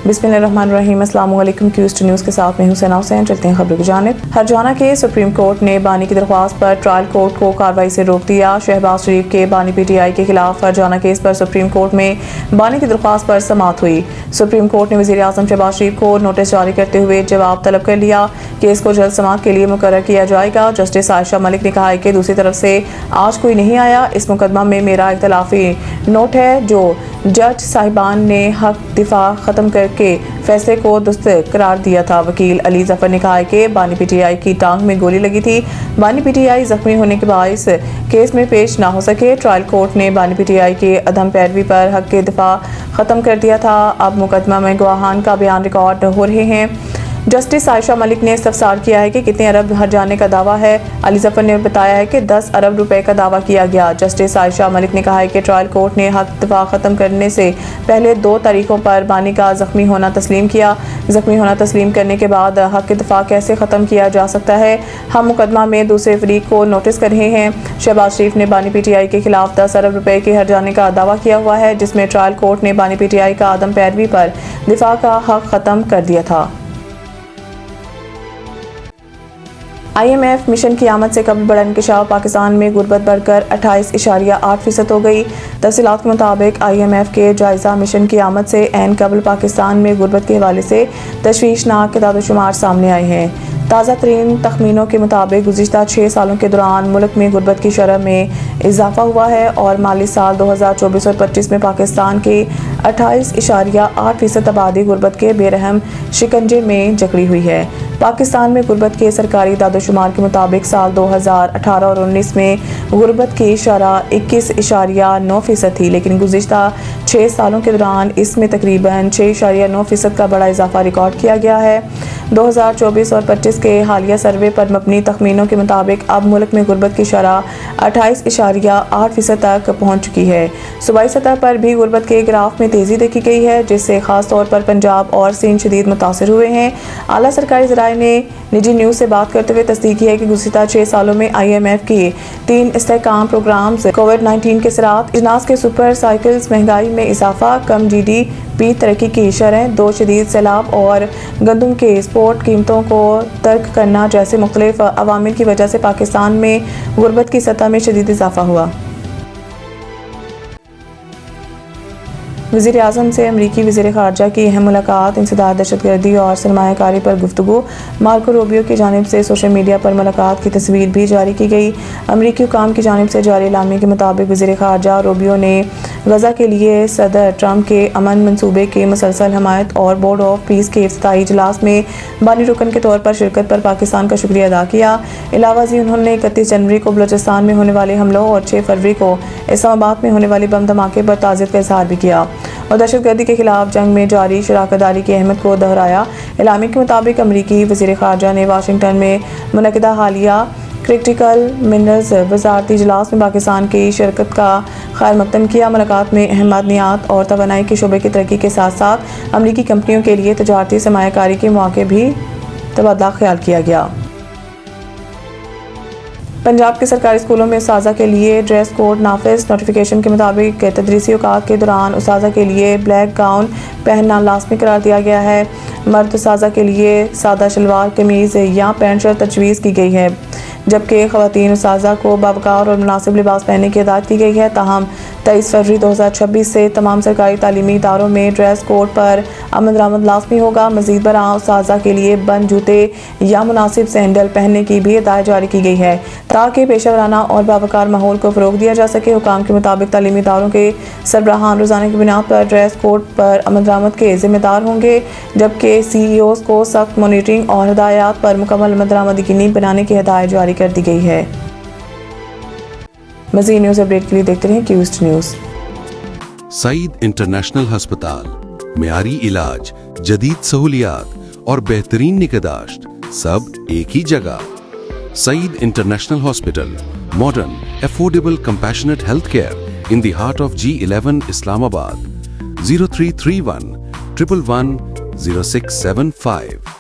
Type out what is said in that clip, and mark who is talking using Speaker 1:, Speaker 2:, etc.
Speaker 1: बिस्मिल्लाहिर्रहमानिर्रहीम। अस्सलाम वालेकुम। क्यूस्ट न्यूज़ के साथ मैं हुसैन हुसैन। चलते हैं खबरों की जानिब। हरजाना के सुप्रीम कोर्ट ने बानी की दरख्वास्त पर ट्रायल कोर्ट को कार्रवाई से रोक दिया। शहबाज शरीफ के बानी PTI के खिलाफ हरजाना केस पर सुप्रीम कोर्ट में बानी की दरख्वास्त पर समाअत हुई। सुप्रीम कोर्ट ने वज़ीर आज़म शहबाज शरीफ को नोटिस जारी करते हुए जवाब तलब कर लिया। केस को जल्द समाअत के लिए मुकर्रर किया जाएगा। जस्टिस आयशा मलिक ने कहा है कि दूसरी तरफ से आज कोई नहीं आया। इस मुकदमा में मेरा इख्तलाफी नोट है जो जज साहिबान ने हक दिफा ख़त्म करके फैसले को दुरुस्त करार दिया था। वकील अली जफर ने कहा है कि बानी PTI की टांग में गोली लगी थी। बानी PTI जख्मी होने के बायस केस में पेश ना हो सके। ट्रायल कोर्ट ने बानी PTI के अदम पैरवी पर हक के दिफा ख़त्म कर दिया था। अब मुकदमा में गवाहान का बयान रिकॉर्ड हो रहे हैं। जस्टिस आयशा मलिक ने इस्तफसार किया है कि कितने अरब हर्जाने का दावा है। अली जफर ने बताया है कि 10 अरब रुपए का दावा किया गया। जस्टिस आयशा मलिक ने कहा है कि ट्रायल कोर्ट ने हक दफा ख़त्म करने से पहले 2 तारीखों पर बानी का ज़ख्मी होना तस्लीम किया। ज़ख्मी होना तस्लीम करने के बाद हक दफा कैसे ख़त्म किया जा सकता है। हम मुकदमा में दूसरे फरीक को नोटिस कर रहे हैं। शहबाज शरीफ ने बानी PTI के खिलाफ 10 अरब रुपए के हर्जाने का दावा किया हुआ है, जिसमें ट्रायल कोर्ट ने बानी PTI का आदम पैरवी पर दिफा का हक ख़त्म कर दिया था। IMF मिशन की आमद से कबल बड़ा इंकशाफ। पाकिस्तान में गुर्बत बढ़कर 28.8% हो गई। तफसीलात के मुताबिक IMF के जायज़ा मिशन की आमद से ऐन कबल पाकिस्तान में गुर्बत के हवाले से तशवीशनाक इदाद-ओ-शुमार सामने आए हैं। ताज़ा तरीन तखमीनों के मुताबिक गुज़िश्ता 6 सालों के दौरान मुल्क में गुर्बत की शरह में इजाफा हुआ है और माली साल 2024 और 25 में पाकिस्तान की 28.8% आबादी गुर्बत के बेरहम शिकंजे में जकड़ी हुई है। पाकिस्तान में गुर्बत के सरकारी इदाद-ओ-शुमार के मुताबिक साल 2018 और 19 में गुर्बत की शरह 21.9% थी, लेकिन गुज़िश्ता 6 सालों के दौरान इसमें तकरीबन 6.9% का बड़ा इजाफा रिकॉर्ड किया गया है। 2024 और 25 के हालिया सर्वे पर मबनी तखमीनों के मुताबिक अब मुल्क में गुर्बत की शरह 28.8% तक पहुँच चुकी है। सूबाई सतह पर भी गुर्बत के ग्राफ में तेज़ी देखी गई है, जिससे ख़ास तौर पर पंजाब और सिंध शदीद मुतासर हुए हैं। आला सरकारी ज़राए ने निजी न्यूज़ से बात करते हुए तस्दीक की है कि गुज़िश्ता 6 सालों में IMF की 3 इस्तेहकाम प्रोग्राम्स कोविड-19 के सरात, इजनास के सुपर साइकिल्स, महंगाई में इजाफा, कम GDP तरक्की की शरह, 2 शदीद सैलाब और गंदम के एक्सपोर्ट कीमतों को तर्क करना जैसे मुख्तलिफ अवामिल की वजह से पाकिस्तान में गुर्बत की सतह में शदीद इजाफा हुआ। वज़ीर आज़म से अमरीकी वज़ीर ख़ारजा की अहम मुलाकात। इंसदाद, दहशतगर्दी और सरमायाकारी पर गुफ्तगू। मार्को रूबियो की जानिब से सोशल मीडिया पर मुलाकात की तस्वीर भी जारी की गई। अमरीकी हुकाम की जानिब से जारी इलामे के मुताबिक वज़ीर ख़ारजा रूबियो ने गज़ा के लिए सदर ट्रंप के अमन मनसूबे के मुसलसल हमायत और बोर्ड ऑफ पीस के इफ्तिताई इजलास में बानी रुकन के तौर पर शिरकत पर पाकिस्तान का शुक्रिया अदा किया। इलावा जी उन्होंने 31 जनवरी को बलूचिस्तान में होने वाले हमलों और 6 फरवरी को इस्लामाबाद में होने वाले बम धमाके पर ताज़ियत का इजहार भी किया और दहशतगर्दी के खिलाफ जंग में जारी शराकतदारी की अहमियत को दोहराया। इलामी के मुताबिक अमरीकी वज़ीर ख़ारजा ने वाशिंगटन में मुनक़िदा हालिया क्रिटिकल मिनरल्स वज़ारती इजलास में पाकिस्तान की शिरकत का खैर मक़दम किया। मुलाकात में अहम मादनियात और तवानाई के शोबे की तरक्की के साथ साथ अमरीकी कंपनियों के लिए तजारती सरमायाकारी के मौके भी तबादला ख्याल किया गया। पंजाब के सरकारी स्कूलों में उस्ताज़ा के लिए ड्रेस कोड नाफिज। नोटिफिकेशन के मुताबिक तदरीसी औकात के दौरान उस्ताज़ा के लिए ब्लैक गाउन पहनना लाजमी करार दिया गया है। मर्द उस्ताज़ा के लिए सादा शलवार कमीज़ या पैंट शर्ट तजवीज़ की गई है, जबकि ख़वातीन उस्ताज़ा को बावकार और मुनासिब लिबास पहनने की हिदायत की गई है। ताहम 23 फरवरी 2026 से तमाम सरकारी तालीमी इदारों में ड्रेस कोड पर अमल दरामद लाजमी होगा। मज़ीद बरां उस्ताज़ा के लिए बंद जूते या मुनासिब सैंडल पहनने की भी हिदायत जारी की गई है, ताकि पेशा और बावकार माहौल को फ़रोग़ दिया जा सके। हुकाम के मुताबिक तालीमी इदारों के सरबराहान रोज़ाना की बुनियाद पर ड्रेस कोड पर अमल दरामद के ज़िम्मेदार होंगे, जबकि CEOs को सख्त मॉनिटरिंग और हिदायत पर मुकम्मल अमल दरामद यकीनी बनाने की हिदायत जारी कर दी गई है। मज़ीद न्यूज़ अपडेट के लिए देखते रहें क्यूस्ट न्यूज़।
Speaker 2: सईद इंटरनेशनल हस्पताल, मेयारी इलाज, जदीद सहूलियात और बेहतरीन निगहदाश्त सब एक ही जगह। Saeed international hospital, modern, affordable, compassionate health care in the heart of G11 Islamabad. 0331 111 0675